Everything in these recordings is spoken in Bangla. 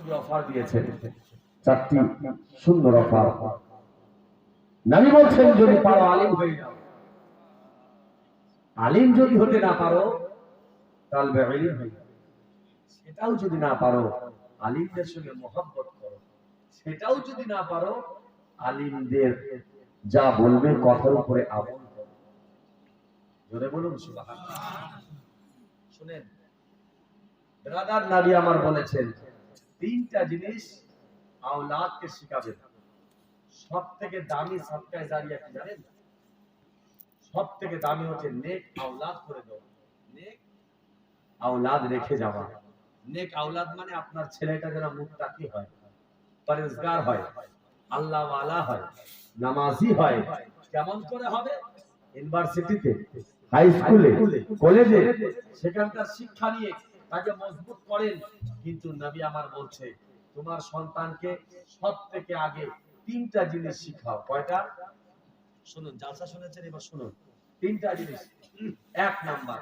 নবী অফার দিয়েছেন, চারটি সুন্দর অফার। নবী বলছেন যদি পারো আলিম হয়ে যাও, আলিম যদি হতে না পারো তালবে ইলম হয়ে যাও, সেটাও যদি না পারো আলিমদের সঙ্গে মহব্বত করো, সেটাও যদি না পারো আলিমদের যা বলবে কথার উপরে আমল করো। জোরে বলুন সুবহানাল্লাহ। শুনেন ব্রাদার, নবী আমার বলেছেন তিনটা জিনিস আওলাদকে শিখাবেন। সব থেকে দামি সাদকায়ে জারিয়া কি জানেন? সব থেকে দামি হচ্ছে নেক আওলাদ করে দাও। নেক আওলাদ রেখে যাওয়া। নেক আওলাদ মানে আপনার ছেলেটা যেন মুত্তাকি হয়, পরহেজগার হয়, আল্লাহ ওয়ালা হয়, নামাজি হয়। কেমন করে হবে? ইউনিভার্সিটিতে, হাই স্কুলে, কলেজে সেখানকার শিক্ষা নিয়ে তাকে মজবুত করেন। কিন্তু নবী আমার বলছে তোমার সন্তানকে সব থেকে আগে তিনটা জিনিস শিখাও। কয়টা? শুনুন, জালসা শুনেছেন, এবার শুনুন। তিনটা জিনিস। এক নাম্বার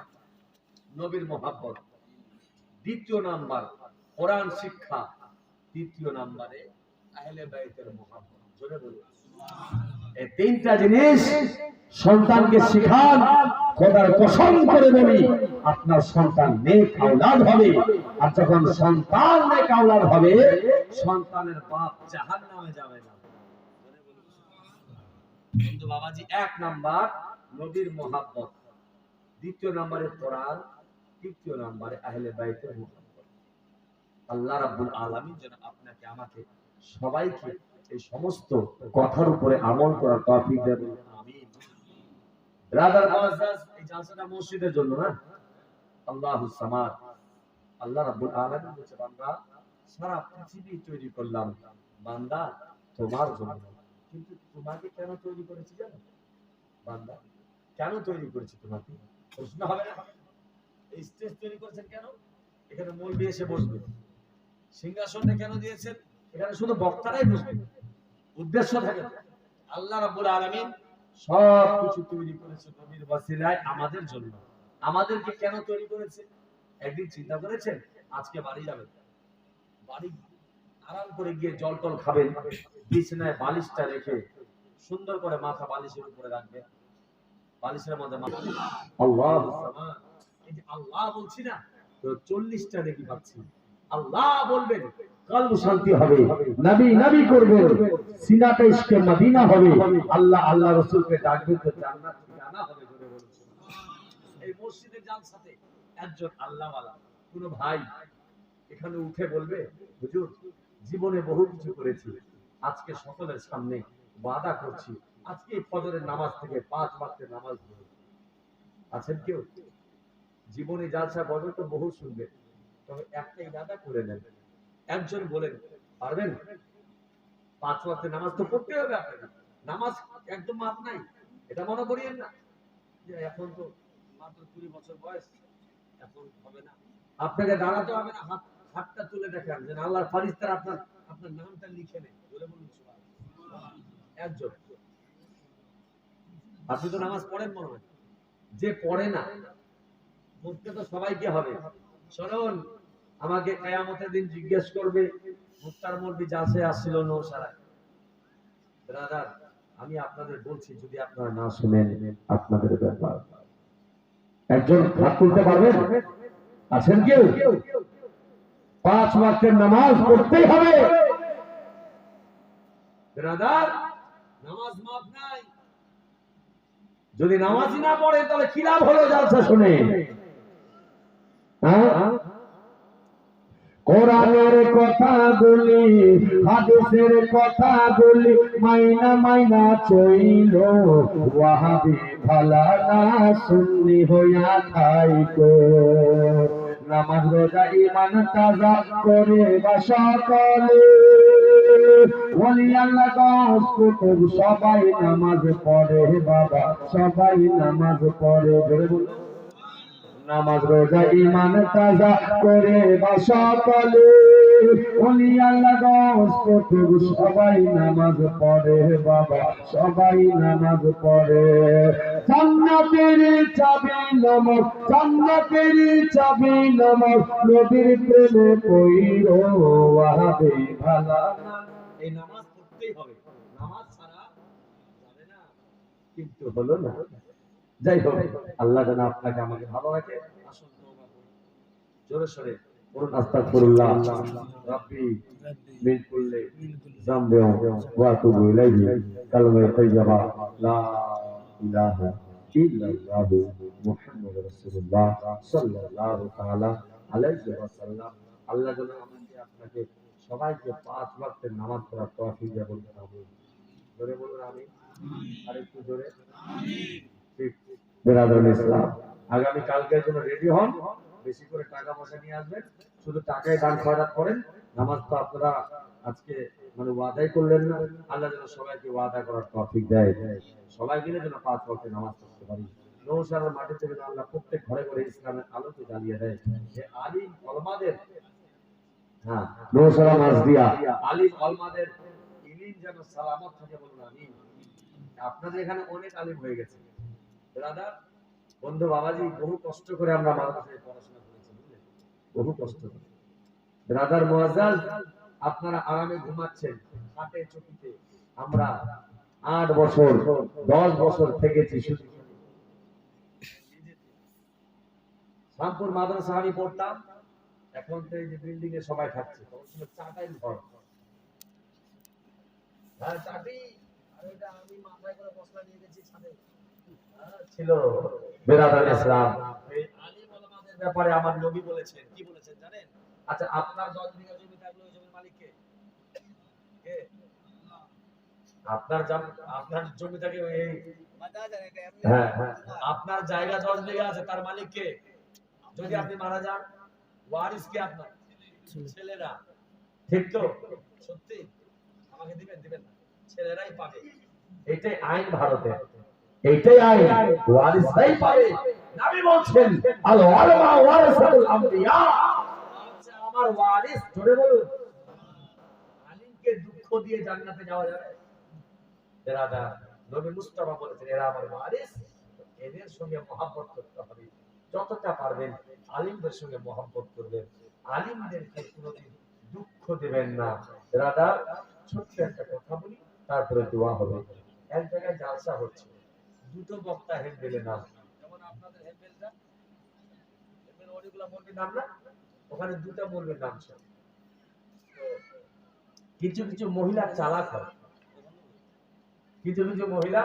নবীর মহব্বত, দ্বিতীয় নাম্বার কোরআন শিক্ষা, তৃতীয় নাম্বারে আহলে বাইতের মহব্বত। জোরে বলুন সুবহানাল্লাহ। এই তিনটা জিনিস সন্তানকে শিখান। খোদার কসম করে বলি আপনার সন্তান নেক আওলাদ হবে। আর যখন সন্তান নেক আওলাদ হবে, সন্তানের বাপ জাহান্নামে যাবে না। জোরে বলুন সুবহানাল্লাহ। কিন্তু বাবাজি, এক নাম্বার নবীর মহব্বত, দ্বিতীয় নম্বরে কোরআন, তৃতীয় নম্বরে আহলে বাইতের মহব্বত। আল্লাহ রাব্বুল আলামিন যেন আপনাকে আমাকে সবাইকে এই সমস্ত কথার উপরে আমল করার তৌফিক দেন। আমিন। ব্রাদার মুআজ্জাজ, এই জালসাটা মসজিদের জন্য না, আল্লাহুস সামাদ। আল্লাহ রাব্বুল আলামিন বলেছে বান্দা সারা পৃথিবী তৈরি করলাম বান্দা তোমার জন্য। কিন্তু তোমাকে কেন তৈরি করেছি জানো? বান্দা কেন তৈরি করেছি তোমাকে? প্রশ্ন হবে না? এই স্টেজ তৈরি করেছেন কেন? এখানে মৌলবি এসে বসবে। সিংহাসনটা কেন দিয়েছেন? এখানে শুধু বক্তারাই বসবে। উদ্দেশ্য থাকে। আল্লাহ রাব্বুল আলামিন সব কিছু তৈরি করেছে নবীর ওসিলায় আমাদের জন্য। আমাদেরকে কেন তৈরি করেছে? একদিন চিন্তা করেছেন আজকে বাড়ি যাবেন, বাড়ি আরাম করে গিয়ে জল টল খাবেন, বিছানায় বালিশটা রেখে সুন্দর করে মাথা বালিশের উপরে রাখবেন, বালিশের মধ্যে মাথা। আল্লাহু সামাদ। এই যে আল্লাহ বলছি না, তো 40টা নেকি পাচ্ছি। আল্লাহ বলবেন, কলব শান্তি হবে, নবী নবী করবেন, সিনাতে ইশকে মদিনা হবে, আল্লাহ আল্লাহ রাসূলকে ডাকবেন তো জান্নাত ঠিকানা হবে। জোরে বলুন সুবহানাল্লাহ। এই মসজিদের জালসাতে একজন আল্লাহওয়ালা কোন ভাই এখানে উঠে বলবে, হুজুর জীবনে বহু কিছু করেছি, আজকে সকলের সামনে ওয়াদা করছি আজকে ফজরের নামাজ থেকে 5 ওয়াক্তের নামাজ পড়ব। আছেন কেউ? জীবনে জালসা বদল তো বহু শুনবে, তবে একটা ইরাদা করে নেন। একজন বলেন পারবেন? 5 ওয়াক্তের নামাজ তো পড়তে হবে আপনাকে। নামাজ একদম মাপ নাই, এটা মনে করিয়েন না যে এখন তো মাত্র 20 বছর বয়স, এখন হবে না। আপনাকে দাঁড়াতে হবে না, হাতটা তুলে দেখান যে আল্লাহর ফেরেশতারা আপনার নামটা লিখে নেয়। বলে বলুন সুবহানাল্লাহ। একজন। আপনি তো নামাজ পড়েন মনে হয়, যে পড়ে না পড়তে তো সবাইকে হবে। শুনুন, আমাকে কিয়ামতের দিন জিজ্ঞেস করবে মুক্তার মৌলবী জালসে আসছিল নওশারায়। ব্রাদার, আমি আপনাদের বলছি যদি আপনারা না শুনেন আপনাদের ব্যাপার। একজন হাত তুলতে পারবেন? আছেন কেউ? 5 ওয়াক্তের নামাজ পড়তেই হবে ব্রাদার, নামাজ মাপ নাই। যদি নামাজই না পড়ে তাহলে কি লাভ হলো জালসা শুনে? কোরআনের কথা বলি, হাদিসের কথা বলি, মাইনা মাইনা চইল, ওয়াহাবি ভালা না সুন্নি হইয়া থাইকো। নামাজ রোজা ঈমান তাজা করে বা সকলে, ওলি আল্লাহ গাউস কুতুব সবাই নামাজ পড়ে বাবা, সবাই নামাজ পড়ে। জোরে বলুন। নামাজ রোজা ঈমান তাজা করে বা সকলে, ওলি আল্লাহ গাউস কুতুব সবাই নামাজ পড়ে বাবা, সবাই নামাজ পড়ে। জান্নাতের চাবি নামাজ, জান্নাতের চাবি নামাজ, নবীর প্রেমে পইরো, ভাবে ভালা না। এই নামাজ পড়তেই হবে, নামাজ ছাড়া যাবে না, কিন্তু হলো না। যাই হোক, আল্লাহ যেন আপনাকে আমাকে ভালো রাখে। আসুন তওবা করি, জোরে সরে বলুন আস্তাগফিরুল্লাহ রাব্বি মিন কুল্লি যামবি ওয়া আতুবু ইলাইহি। কালমা তাইয়্যিবা লা ইলাহা ইল্লাল্লাহ মুহাম্মাদুর রাসূলুল্লাহ সাল্লাল্লাহু তাআলা আলাইহি ওয়াসাল্লাম। আল্লাহ যেন আমাকে আপনাকে সবাইকে 5 ওয়াক্তের নামাজ পড়ার তৌফিক দেন, বলুন আমিন। জোরে বলুন আমিন, আরেকটু জোরে আমিন। ঠিক বেরাদুল ইসলাম, আগামী কালকের জন্য রেডি হন, বেশি করে টাকা পয়সা নিয়ে আসবেন, শুধু টাকায় দান খয়রাত করেন। নামাজ তো আপনারা আজকে মানে ওয়াদাই করলেন না, আল্লাহ যেন সবাইকে ওয়াদা করার তৌফিক দেয়, সবাই মিলে যেন 5 ওয়াক্তে নামাজ পড়তে পারি। নৌশালার মাটি থেকে যেন আল্লাহ প্রত্যেক ঘরে ঘরে ইসলামের আলোকে জ্বালিয়ে দেয়। যে আলিম ওলামাদের, হ্যাঁ নৌশালা মাসদিয়া আলিম ওলামাদের ইলিম যেন সালামত থাকে, বলুন আমিন। আপনাদের এখানে অনেক আলিম হয়ে গেছে ব্রাদার, বন্ধু, বাবাজি, বহু কষ্ট করে আমরা মাদ্রাসায় পড়াশোনা করেছি, বুঝলেন, বহু কষ্ট করে। ব্রাদার মুআজ্জাজ, আপনারা আরামে ঘুমাচ্ছেন খাটে চকিতে, আমরা 8 বছর 10 বছর থেকেছি শুধু শামপুর মাদ্রাসা আমি পড়তাম। এখন তো এই যে বিল্ডিং এ সবাই থাকছে, তখন ছিল চাটাই ঘর, হ্যাঁ চাটি, আর এটা আমি মাথায় করে বসলা নিয়ে গেছি ছাদে ছিল। বেরাদার ইসলাম, এই আলিম ওলামাদের ব্যাপারে আমার নবী বলেছেন, কি বলেছেন জানেন? আচ্ছা, আপনার 10 বিঘা জমি থাকলে ওই জমির মালিক কে? কে? আপনার জমি থাকে ওই, হ্যাঁ হ্যাঁ, আপনার জায়গা 10 বিঘা আছে, তার মালিক কে? যদি আপনি মারা যান, ওয়ারিস কে? আপনার ছেলেরা, ঠিক তো? সত্যি? আমাকে দিবেন দিবেন না, ছেলেরাই পাবে, এটাই আইন ভারতের, এইটাই আইন, ওয়ারিসরাই পাবে। নবী বলছেন আল উলামা ওয়ারাসাতুল আমবিয়া, আচ্ছা আমার ওয়ারিস, জোরে বলুন, আলিমকে দুঃখ দিয়ে জান্নাতে যাওয়া যাবে? বেরাদার, নবী মুস্তাফা বলেছেন এরা আমার ওয়ারিস, এদের সঙ্গে মহব্বত করতে হবে, যতটা পারবেন আলিমদের সঙ্গে মহব্বত করবেন, আলিমদেরকে কোনোদিন দুঃখ দিবেন না। বেরাদার, ছোট্ট একটা কথা বলি, তারপরে দোয়া হবে। এক জায়গায় জালসা হচ্ছে, দুটো বক্তা হেলবেলে নাম, যেমন আপনাদের হেলবেলটা, হেলবেল অনেকগুলো মৌলবীর নাম না, ওখানে দুটো মৌলবীর নাম ছিল। কিছু কিছু মহিলা চালাক হয়, কিছু কিছু মহিলা